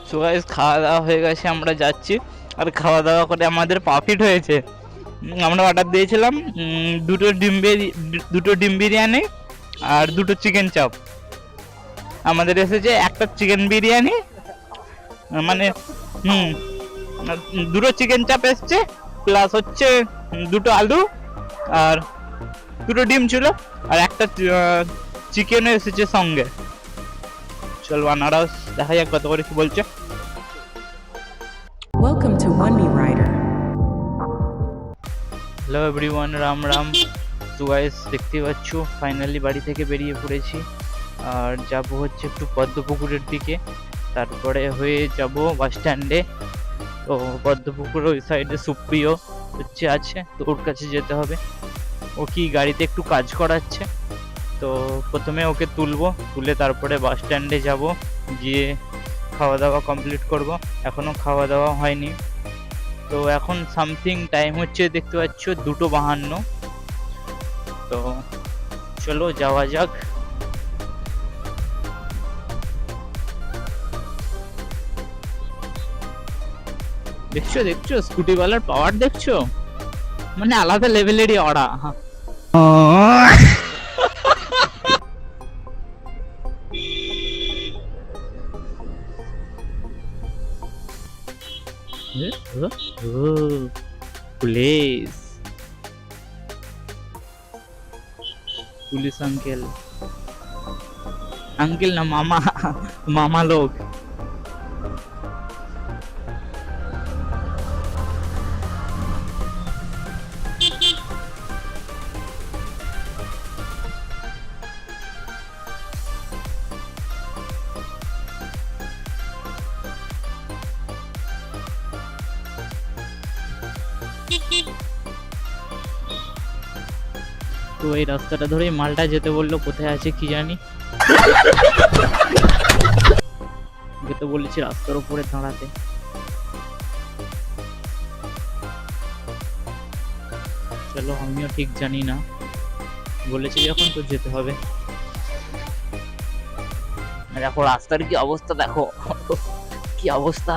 So guys খাওয়া দাওয়া হয়ে গেছে, আমরা যাচ্ছি। আর খাওয়া দাওয়া করে আমাদের প্রফিট হয়েছে। আমরা অর্ডার দিয়েছিলাম দুটো ডিম বিরিয়ানি আর দুটো চিকেন চাপ। আমাদের এসেছে একটা চিকেন বিরিয়ানি, মানে দুটো চিকেন চাপ এসছে, প্লাস হচ্ছে দুটো আলু আর দুটো ডিম ছিল, আর একটা চিকেন এসেছে সঙ্গে। চল আনারস দেখা যাক কত করে কি বলছে। Welcome to One Me Rider. Hello everyone, Ram Ram. তো গাইস দেখতে পাচ্ছ ফাইনালি বাড়ি থেকে বেরিয়ে পড়েছি, আর যাব হচ্ছে একটু পদ্মপুকুরের দিকে, তারপরে হয়ে যাব বাস স্ট্যান্ডে। তো পদ্মপুকুর ওই সাইডে সুপ্রিয় হচ্ছে আছে, তো ওর কাছে যেতে হবে। ও কি গাড়িতে একটু কাজ করাচ্ছে, তো প্রথমে ওকে তুলে তারপরে বাস স্ট্যান্ডে যাব, গিয়ে খাওয়া দাওয়া কমপ্লিট করব। এখনো খাওয়া দাওয়া হয়নি। তো এখন সামথিং টাইম হচ্ছে দেখতে পাচ্ছ 2:52। তো চলো যাওয়া যাক। দেখছো স্কুটিওয়ালার পাওয়ার দেখছো, মানে আলাদা লেভেলেরই ওরা। पुलिस पुलिस अंकल ना मामा लोग। তো এই রাস্তাটা ধরেই মালটা যেতে বললো, কোথায় আছে কি জানি। ওকে তো বলেছি রাস্তার উপরে দাঁড়াতে। চলো আমিও ঠিক জানি না, বলেছি যখন তো যেতে হবে। দেখো রাস্তার কি অবস্থা, দেখো কি অবস্থা,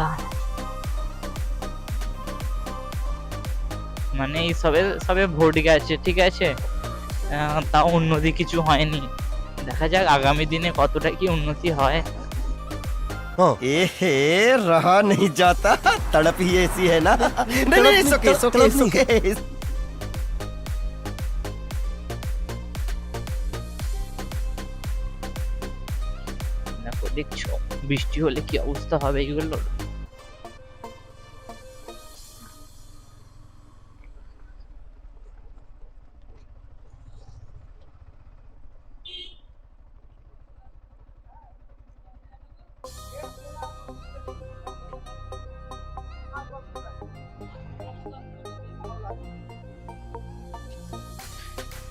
মানে এই সবে ভোট গেছে, ঠিক আছে, তাও উন্নতি কিছু হয়নি। দেখা যাক আগামী দিনে কতটা কি উন্নতি হয়। এহে रहा नहीं जाता, तड़प ही ऐसी है ना। नहीं सुके দেখো দেখছো বৃষ্টি হলে কি অবস্থা হবে এগুলো।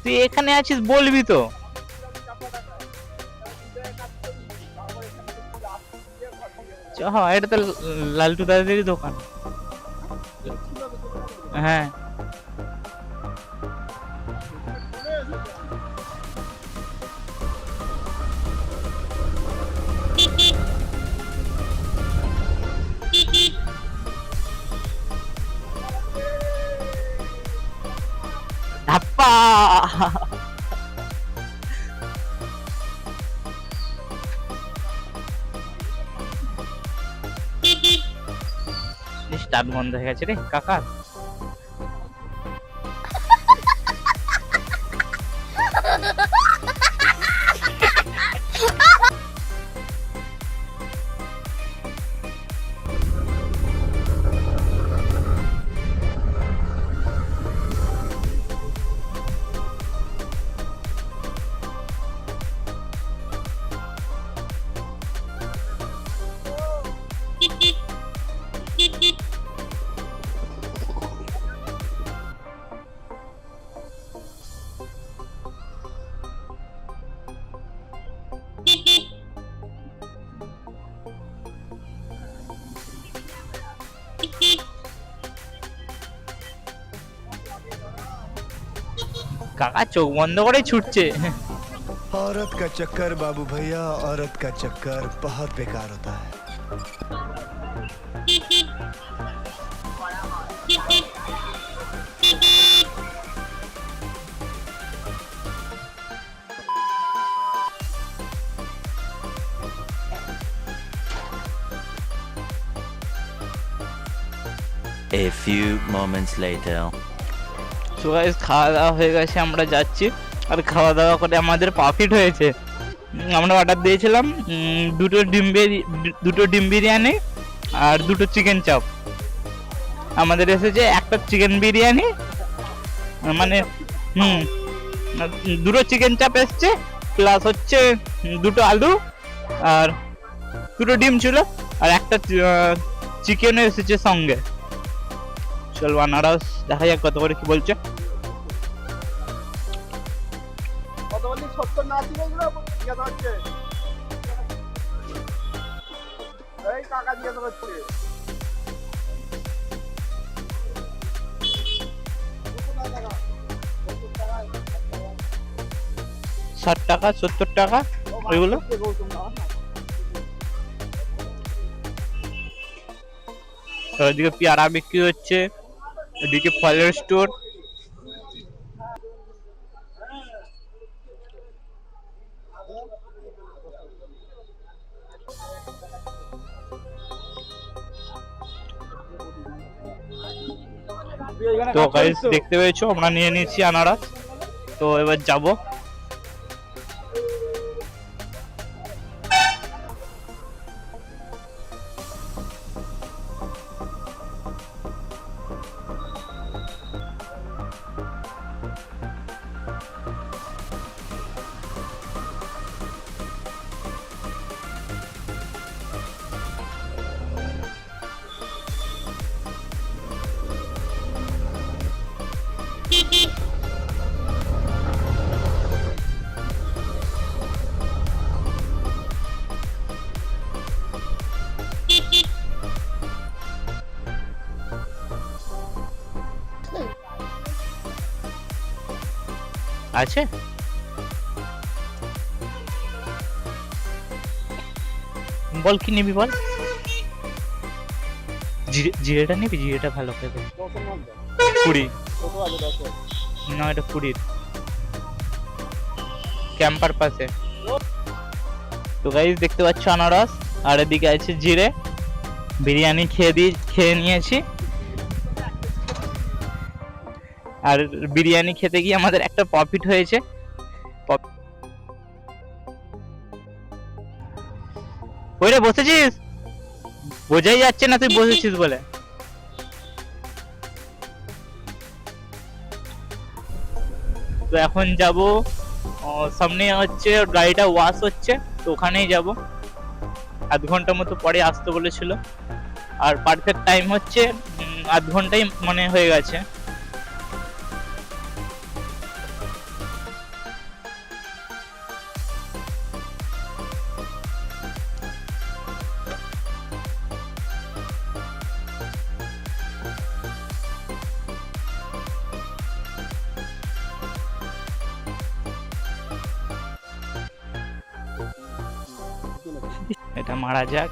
তুই এখানে আছিস বলবি তো। হ্যাঁ এটা তো লালটু দাদাদেরই দোকান। হ্যাঁ ধাপ্পা। স্টার্ট বন্ধ হয়ে গেছে রে কাকা। কাকা চোখ বন্ধ করে ছুটছে। औरत का चक्कर बाबू भैया, औरत का चक्कर बहुत बेकार होता है। A few moments later. So guys খাওয়া দাওয়া হয়ে গেছে, আমরা যাচ্ছি। আর খাওয়া দাওয়া করে আমাদের প্রফিট হয়েছে। আমরা অর্ডার দিয়েছিলাম দুটো ডিম বিরিয়ানি আর দুটো চিকেন চাপ। আমাদের এসেছে একটা চিকেন বিরিয়ানি, মানে দুটো চিকেন চাপ এসছে, প্লাস হচ্ছে দুটো আলু আর দুটো ডিম ছিল, আর একটা চিকেন এসেছে সঙ্গে। চল আনারস দেখা যাক কত করে কি বলছে। কত বলি 70 না ছিল এগুলো জিজ্ঞাসা হচ্ছে। এই কাকা জিজ্ঞাসা হচ্ছে 60 টাকা 70 টাকা ওইগুলো। ওইদিকে পেয়ারা বিক্রি হচ্ছে, এদিকে ফলের স্টোর। তো গাইস দেখতে পেয়েছো আমরা নিয়ে নিয়েছি আনারস। তো এবার যাব। আছে বল কি নিবি বল। জিরেটা নিবি? জিরেটা ভালো খেতে। 20 কত আছে 10? না এটা 20 ক্যাম্পার পাশে। তো গাইস দেখতে পাচ্ছ আনারস, আর এদিকে আছে জিরে। বিরিয়ানি খেয়ে নিয়েছি, আর বিরিয়ানি খেতে গিয়ে আমাদের একটা প্রফিট হয়েছে। ওইরে বসেছিস? বোঝাই যাচ্ছে না তুই বসেছিস বলে। তো এখন যাব, সামনে হচ্ছে গাড়িটা ওয়াশ হচ্ছে, তো ওখানেই যাব। আধ ঘন্টা মতো পরে আসতে বলেছিল, আর পারফেক্ট টাইম হচ্ছে আধ ঘন্টাই মনে হয়ে গেছে। এটা মারা যাক।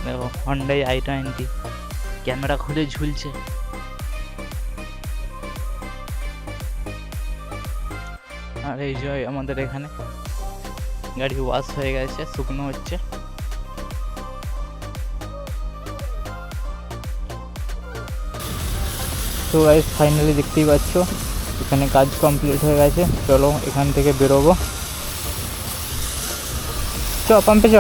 দেখো হন্ডাই i20 ক্যামেরা খুলে ঝুলছে। আর এই যে আমাদের এখানে গাড়ি ওয়াশ হয়ে গেছে, শুকনো হচ্ছে। তো গাইস ফাইনালি দেখতেই পাচ্ছ এখানে কাজ কমপ্লিট হয়ে গেছে। চলো এখান থেকে বেরোবো, চ পাম্পে চ।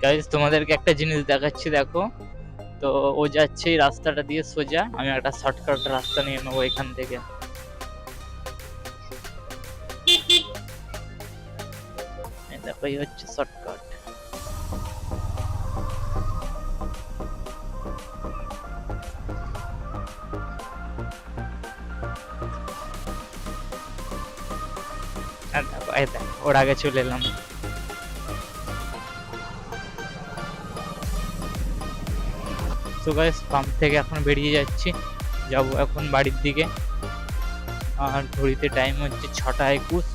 গাইস তোমাদেরকে একটা জিনিস দেখাচ্ছি, দেখো। তো ও যাচ্ছে এই রাস্তাটা দিয়ে সোজা, আমি একটা শর্টকাট রাস্তা নিয়ে নেবো এখান থেকে। দেখো এই হচ্ছে শর্টকাট। এই দেখ, ওর আগে চলে এলাম। সো গাইস, পাম্প থেকে এখন বেরিয়ে যাচ্ছি, যাব এখন বাড়ির দিকে। আর ঘড়িতে টাইম হচ্ছে 6:21।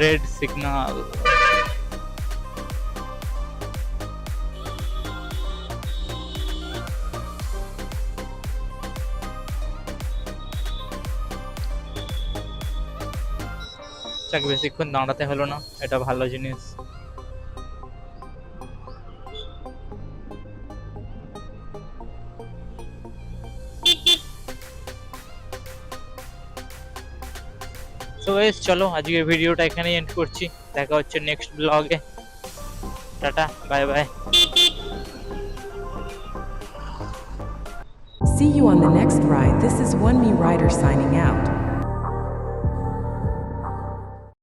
Red signal. যাক, বেশিক্ষণ দাঁড়াতে হলো না, এটা ভালো জিনিস। তো গাইস, চলো আজকের ভিডিওটা এখানেই এন্ড করছি। দেখা হচ্ছে নেক্সট ব্লগে। Tata, bye bye. See you on the next ride. This is One Me Rider signing out.